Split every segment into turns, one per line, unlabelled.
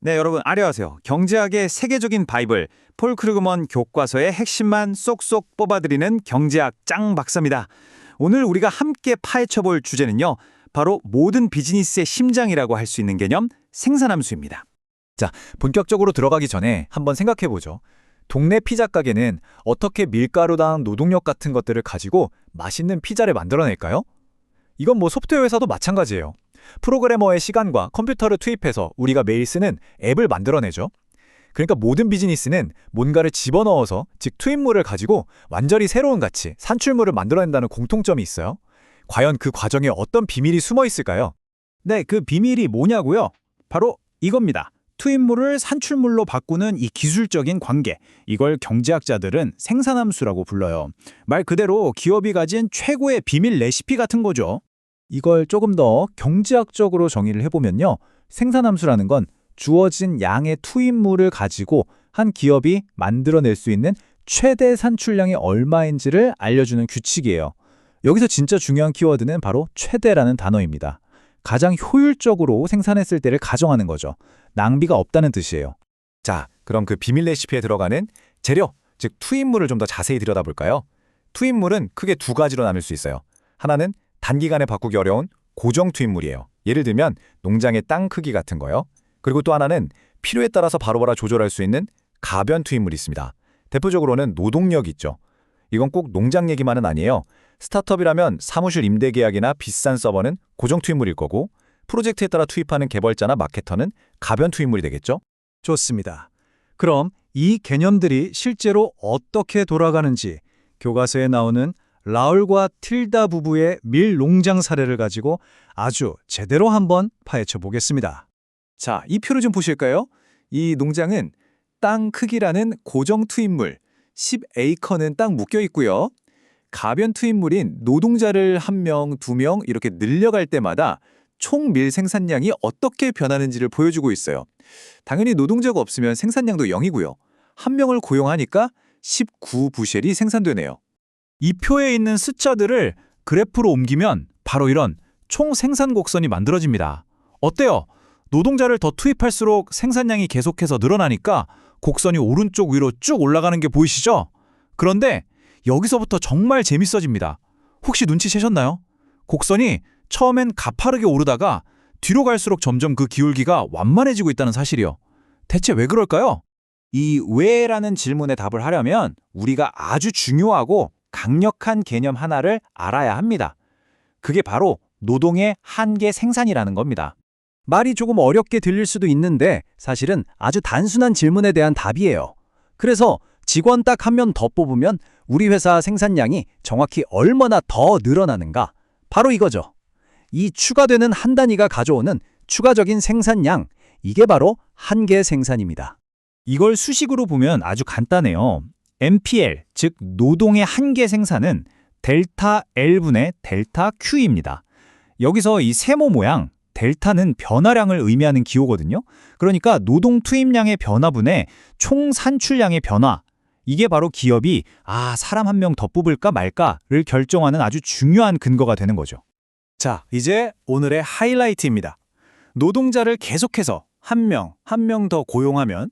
네, 여러분 안녕하세요. 경제학의 세계적인 바이블 폴 크루그먼 교과서의 핵심만 쏙쏙 뽑아드리는 경제학 짱 박사입니다. 오늘 우리가 함께 파헤쳐볼 주제는요. 바로 모든 비즈니스의 심장이라고 할 수 있는 개념, 생산함수입니다.
자, 본격적으로 들어가기 전에 한번 생각해보죠. 동네 피자 가게는 어떻게 밀가루랑 노동력 같은 것들을 가지고 맛있는 피자를 만들어낼까요? 이건 소프트웨어 회사도 마찬가지예요. 프로그래머의 시간과 컴퓨터를 투입해서 우리가 매일 쓰는 앱을 만들어내죠. 그러니까 모든 비즈니스는 뭔가를 집어넣어서, 즉 투입물을 가지고 완전히 새로운 가치, 산출물을 만들어낸다는 공통점이 있어요. 과연 그 과정에 어떤 비밀이 숨어 있을까요?
네, 그 비밀이 뭐냐고요? 바로 이겁니다. 투입물을 산출물로 바꾸는 이 기술적인 관계, 이걸 경제학자들은 생산함수라고 불러요. 말 그대로 기업이 가진 최고의 비밀 레시피 같은 거죠.
이걸 조금 더 경제학적으로 정의를 해보면요. 생산함수라는 건 주어진 양의 투입물을 가지고 한 기업이 만들어낼 수 있는 최대 산출량이 얼마인지를 알려주는 규칙이에요. 여기서 진짜 중요한 키워드는 바로 최대라는 단어입니다. 가장 효율적으로 생산했을 때를 가정하는 거죠. 낭비가 없다는 뜻이에요.
자, 그럼 그 비밀 레시피에 들어가는 재료, 즉 투입물을 좀 더 자세히 들여다볼까요? 투입물은 크게 두 가지로 나눌 수 있어요. 하나는 단기간에 바꾸기 어려운 고정 투입물이에요. 예를 들면 농장의 땅 크기 같은 거요. 그리고 또 하나는 필요에 따라서 바로바로 조절할 수 있는 가변 투입물이 있습니다. 대표적으로는 노동력이 있죠. 이건 꼭 농장 얘기만은 아니에요. 스타트업이라면 사무실 임대 계약이나 비싼 서버는 고정 투입물일 거고, 프로젝트에 따라 투입하는 개발자나 마케터는 가변 투입물이 되겠죠?
좋습니다. 그럼 이 개념들이 실제로 어떻게 돌아가는지 교과서에 나오는 라울과 틸다 부부의 밀 농장 사례를 가지고 아주 제대로 한번 파헤쳐 보겠습니다. 자, 이 표를 좀 보실까요? 이 농장은 땅 크기라는 고정 투입물 10에이커는 딱 묶여 있고요. 가변 투입물인 노동자를 1명, 2명 이렇게 늘려갈 때마다 총 밀 생산량이 어떻게 변하는지를 보여주고 있어요. 당연히 노동자가 없으면 생산량도 0이고요. 1명을 고용하니까 19부셸이 생산되네요.
이 표에 있는 숫자들을 그래프로 옮기면 바로 이런 총 생산 곡선이 만들어집니다. 어때요? 노동자를 더 투입할수록 생산량이 계속해서 늘어나니까 곡선이 오른쪽 위로 쭉 올라가는 게 보이시죠? 그런데 여기서부터 정말 재밌어집니다. 혹시 눈치채셨나요? 곡선이 처음엔 가파르게 오르다가 뒤로 갈수록 점점 그 기울기가 완만해지고 있다는 사실이요. 대체 왜 그럴까요?
이 왜라는 질문에 답을 하려면 우리가 아주 중요하고 강력한 개념 하나를 알아야 합니다. 그게 바로 노동의 한계 생산이라는 겁니다. 말이 조금 어렵게 들릴 수도 있는데 사실은 아주 단순한 질문에 대한 답이에요. 그래서 직원 딱 1명 더 뽑으면 우리 회사 생산량이 정확히 얼마나 더 늘어나는가? 바로 이거죠. 이 추가되는 한 단위가 가져오는 추가적인 생산량, 이게 바로 한계 생산입니다.
이걸 수식으로 보면 아주 간단해요. MPL, 즉 노동의 한계 생산은 델타 L분의 델타 Q입니다. 여기서 이 세모 모양, 델타는 변화량을 의미하는 기호거든요. 그러니까 노동 투입량의 변화분의 총 산출량의 변화, 이게 바로 기업이 사람 1명 더 뽑을까 말까를 결정하는 아주 중요한 근거가 되는 거죠.
자, 이제 오늘의 하이라이트입니다. 노동자를 계속해서 1명 더 고용하면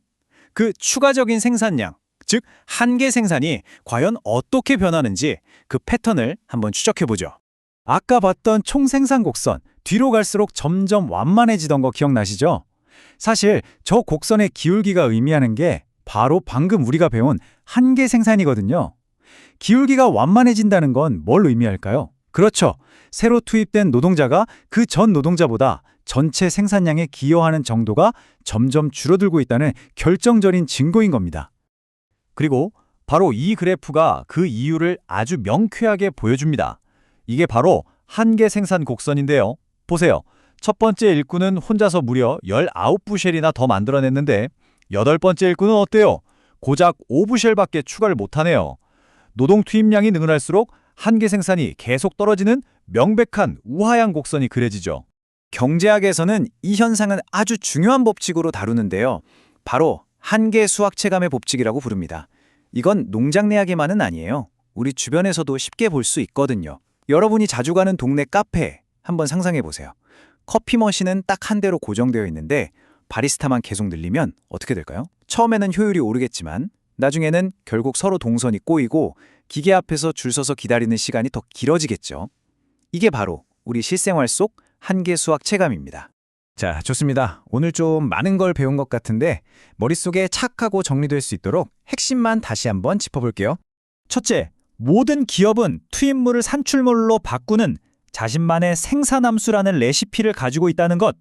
그 추가적인 생산량, 즉 한계 생산이 과연 어떻게 변하는지 그 패턴을 한번 추적해보죠. 아까 봤던 총생산 곡선, 뒤로 갈수록 점점 완만해지던 거 기억나시죠? 사실 저 곡선의 기울기가 의미하는 게 바로 방금 우리가 배운 한계 생산이거든요. 기울기가 완만해진다는 건 뭘 의미할까요? 그렇죠. 새로 투입된 노동자가 그 전 노동자보다 전체 생산량에 기여하는 정도가 점점 줄어들고 있다는 결정적인 증거인 겁니다. 그리고 바로 이 그래프가 그 이유를 아주 명쾌하게 보여줍니다. 이게 바로 한계 생산 곡선인데요. 보세요. 첫 번째 일꾼은 혼자서 무려 19부셸이나 더 만들어냈는데 8번째 일꾼은 어때요? 고작 5부셸밖에 추가를 못하네요. 노동 투입량이 늘어날수록 한계 생산이 계속 떨어지는 명백한 우하향 곡선이 그려지죠. 경제학에서는 이 현상은 아주 중요한 법칙으로 다루는데요. 바로 한계 수학 체감의 법칙이라고 부릅니다. 이건 농장 내학에만은 아니에요. 우리 주변에서도 쉽게 볼 수 있거든요. 여러분이 자주 가는 동네 카페 한번 상상해 보세요. 커피 머신은 딱 한 대로 고정되어 있는데 바리스타만 계속 늘리면 어떻게 될까요? 처음에는 효율이 오르겠지만 나중에는 결국 서로 동선이 꼬이고 기계 앞에서 줄 서서 기다리는 시간이 더 길어지겠죠. 이게 바로 우리 실생활 속 한계 수학 체감입니다.
자, 좋습니다. 오늘 좀 많은 걸 배운 것 같은데 머릿속에 착하고 정리될 수 있도록 핵심만 다시 한번 짚어볼게요.
첫째, 모든 기업은 투입물을 산출물로 바꾸는 자신만의 생산함수라는 레시피를 가지고 있다는 것.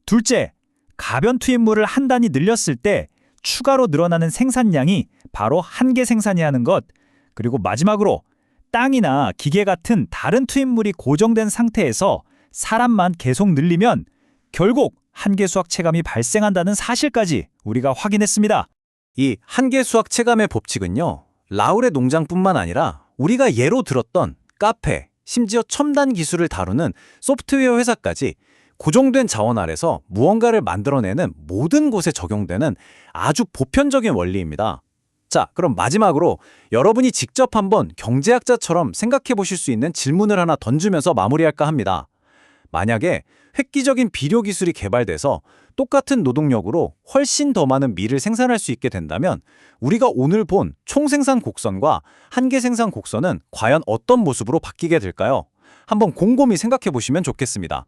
둘째, 가변 투입물을 한 단위 늘렸을 때 추가로 늘어나는 생산량이 바로 한계 생산이라는 것. 그리고 마지막으로 땅이나 기계 같은 다른 투입물이 고정된 상태에서 사람만 계속 늘리면 결국 한계 수학 체감이 발생한다는 사실까지 우리가 확인했습니다.
이 한계 수학 체감의 법칙은요, 라울의 농장뿐만 아니라 우리가 예로 들었던 카페, 심지어 첨단 기술을 다루는 소프트웨어 회사까지 고정된 자원 아래서 무언가를 만들어내는 모든 곳에 적용되는 아주 보편적인 원리입니다. 자, 그럼 마지막으로 여러분이 직접 한번 경제학자처럼 생각해 보실 수 있는 질문을 하나 던지면서 마무리할까 합니다. 만약에 획기적인 비료 기술이 개발돼서 똑같은 노동력으로 훨씬 더 많은 밀을 생산할 수 있게 된다면 우리가 오늘 본 총생산 곡선과 한계 생산 곡선은 과연 어떤 모습으로 바뀌게 될까요? 한번 곰곰이 생각해 보시면 좋겠습니다.